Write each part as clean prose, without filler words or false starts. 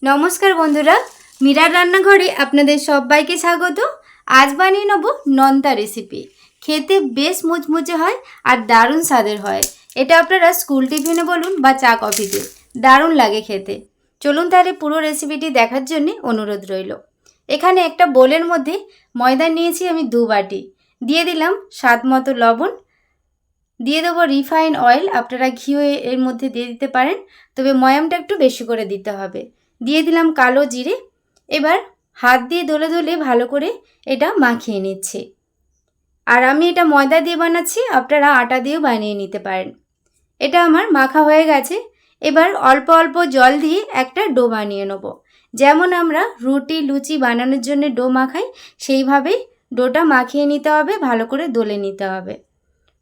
নমস্কার বন্ধুরা, মীরার রান্নাঘরে আপনাদের সবাইকে স্বাগত। আজ বানিয়ে নেব নোনতা রেসিপি। খেতে বেশ মুচমুচে হয় আর দারুণ স্বাদের হয়। এটা আপনারা স্কুল টিফিনে বলুন বা চা কফিতে দারুণ লাগে খেতে। চলুন তাহলে পুরো রেসিপিটি দেখার জন্য অনুরোধ রইল। এখানে একটা বোলের মধ্যে ময়দা নিয়েছি আমি 2 বাটি, দিয়ে দিলাম স্বাদ মতো লবণ, দিয়ে দেবো রিফাইন অয়েল, আপনারা ঘিও এর মধ্যে দিয়ে দিতে পারেন, তবে ময়ামটা একটু বেশি করে দিতে হবে। দিয়ে দিলাম কালো জিরে। এবার হাত দিয়ে দলে দলে ভালো করে এটা মাখিয়ে নিচ্ছি। আর আমি এটা ময়দা দিয়ে বানাচ্ছি, আপনারা আটা দিয়েও বানিয়ে নিতে পারেন। এটা আমার মাখা হয়ে গেছে। এবার অল্প অল্প জল দিয়ে একটা ডো বানিয়ে নেব। যেমন আমরা রুটি লুচি বানানোর জন্য ডো মাখাই, সেইভাবেই ডোটা মাখিয়ে নিতে হবে, ভালো করে দলে নিতে হবে।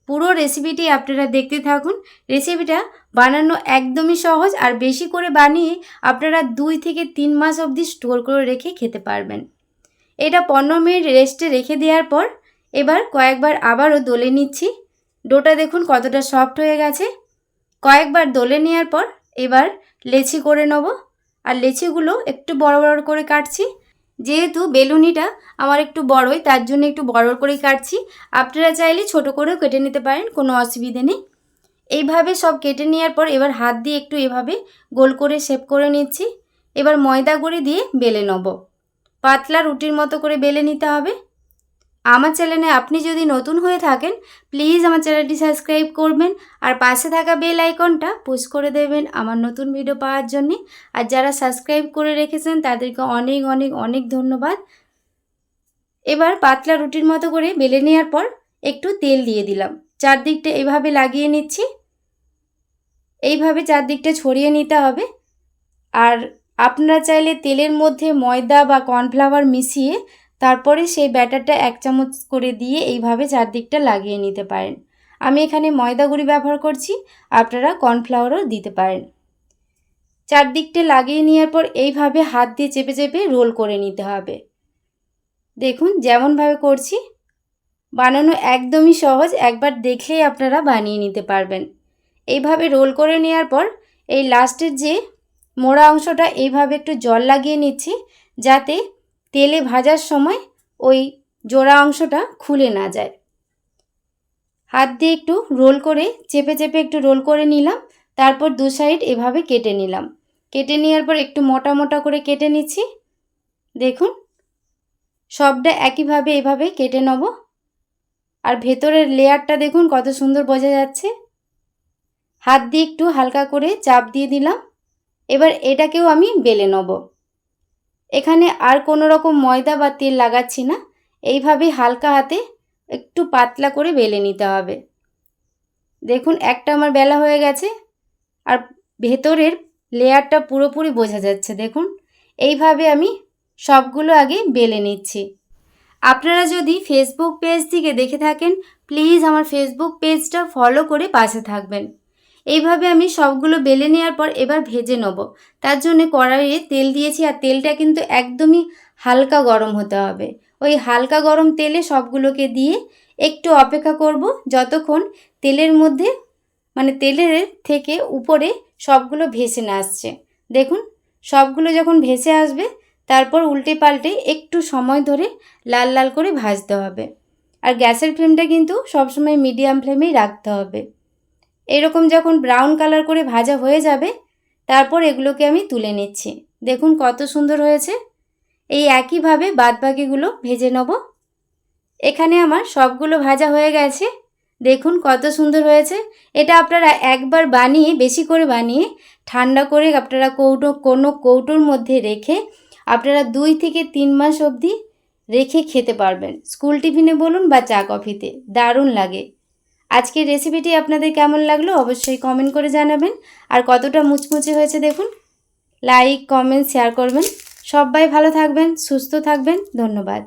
পুরো রেসিপিটি আপনারা দেখতে থাকুন। রেসিপিটা বানানো একদমই সহজ, আর বেশি করে বানিয়ে আপনারা 2 থেকে 3 মাস অবধি স্টোর করে রেখে খেতে পারবেন। এটা 15 মিনিট রেস্টে রেখে দেওয়ার পর এবার কয়েকবার আবারও দলে নিচ্ছি। ডোটা দেখুন কতটা সফট হয়ে গেছে। কয়েকবার দলে নেওয়ার পর এবার লেচি করে নেব। আর লেচিগুলো একটু বড় বড় করে কাটছি। যেহেতু বেলুনিটা আমার একটু বড়ই, তার জন্য একটু বড় করেই কাটছি। আপনারা চাইলে ছোট করেও কেটে নিতে পারেন, কোনো অসুবিধে নেই। এইভাবে সব কেটে নেওয়ার পর এবার হাত দিয়ে একটু এভাবে গোল করে শেপ করে নিচ্ছি। এবার ময়দা গুঁড়ি দিয়ে বেলে নেব। পাতলা রুটির মতো করে বেলে নিতে হবে। আমার চ্যানেলে আপনি যদি নতুন হয়ে থাকেন, প্লিজ আমার চ্যানেলটি সাবস্ক্রাইব করবেন আর পাশে থাকা বেল আইকনটা পুশ করে দেবেন আমার নতুন ভিডিও পাওয়ার জন্যে। আর যারা সাবস্ক্রাইব করে রেখেছেন তাদেরকে অনেক অনেক অনেক ধন্যবাদ। এবার পাতলা রুটির মতো করে বেলে নেওয়ার পর একটু তেল দিয়ে দিলাম। চারদিকটা এভাবে লাগিয়ে নিচ্ছি। এইভাবে চারদিকটা ছড়িয়ে নিতে হবে। আর আপনারা চাইলে তেলের মধ্যে ময়দা বা কর্নফ্লাওয়ার মিশিয়ে তারপরে সেই ব্যাটারটা 1 চামচ করে দিয়ে এইভাবে চারদিকটা লাগিয়ে নিতে পারেন। আমি এখানে ময়দা গুঁড়ি ব্যবহার করছি, আপনারা কর্নফ্লাওয়ারও দিতে পারেন। চারদিকটা লাগিয়ে নেওয়ার পর এইভাবে হাত দিয়ে চেপে চেপে রোল করে নিতে হবে। দেখুন যেমনভাবে করছি। বানানো একদমই সহজ, একবার দেখলেই আপনারা বানিয়ে নিতে পারবেন। এইভাবে রোল করে নেওয়ার পর এই লাস্টের যে মোড়া অংশটা এইভাবে একটু জল লাগিয়ে নিচ্ছি, যাতে তেলে ভাজার সময় ওই জোড়া অংশটা খুলে না যায়। হাত দিয়ে একটু রোল করে চেপে চেপে একটু রোল করে নিলাম। তারপর 2 সাইড এভাবে কেটে নিলাম। কেটে নেওয়ার পর একটু মোটা মোটা করে কেটে নিচ্ছি। দেখুন সবটা একইভাবে এভাবে কেটে নেব। আর ভেতরের লেয়ারটা দেখুন কত সুন্দর বোঝা যাচ্ছে। হাত দিয়ে একটু হালকা করে চাপ দিয়ে দিলাম। এবার এটাকেও আমি বেলে নেব। এখানে আর কোনো রকম ময়দা বা তেল লাগাচ্ছি না, এইভাবে হালকা হাতে একটু পাতলা করে বেলে নিতে হবে। দেখুন একটা আমার বেলা হয়ে গেছে, আর ভেতরের লেয়ারটা পুরোপুরি বোঝা যাচ্ছে। দেখুন এইভাবে আমি সবগুলো আগে বেলে নিচ্ছি। আপনারা যদি ফেসবুক পেজ থেকে দেখে থাকেন, প্লিজ আমার ফেসবুক পেজটা ফলো করে পাশে থাকবেন। এইভাবে আমি সবগুলো বেলে নেওয়ার পর এবার ভেজে নেব। তার জন্য কড়াইয়ে তেল দিয়েছি, আর তেলটা কিন্তু একদমই হালকা গরম হতে হবে। ওই হালকা গরম তেলে সবগুলোকে দিয়ে একটু অপেক্ষা করব যতক্ষণ তেলের মধ্যে তেলের থেকে উপরে সবগুলো ভেসে না আসছে। দেখুন সবগুলো যখন ভেসে আসবে তারপর উল্টে পাল্টে একটু সময় ধরে লাল লাল করে ভাজতে হবে। আর গ্যাসের ফ্লেমটা কিন্তু সবসময় মিডিয়াম ফ্লেমেই রাখতে হবে। এরকম যখন ব্রাউন কালার করে ভাজা হয়ে যাবে তারপর এগুলোকে আমি তুলে নিচ্ছি। দেখুন কত সুন্দর হয়েছে। এই একইভাবে বাদবাকিগুলো ভেজে নেব। এখানে আমার সবগুলো ভাজা হয়ে গেছে। দেখুন কত সুন্দর হয়েছে। এটা আপনারা একবার বানিয়ে বেশি করে বানিয়ে ঠান্ডা করে আপনারা কোনো কৌটোর মধ্যে রেখে আপনারা 2 থেকে 3 মাস অবধি রেখে খেতে পারবেন। স্কুল টিফিনে বলুন বা চা কফিতে দারুণ লাগে। আজকের রেসিপিটি আপনাদের কেমন লাগলো অবশ্যই কমেন্ট করে জানাবেন। আর কতটা মুচমুচে হয়েছে দেখুন। লাইক কমেন্ট শেয়ার করবেন। সবাই ভালো থাকবেন, সুস্থ থাকবেন। ধন্যবাদ।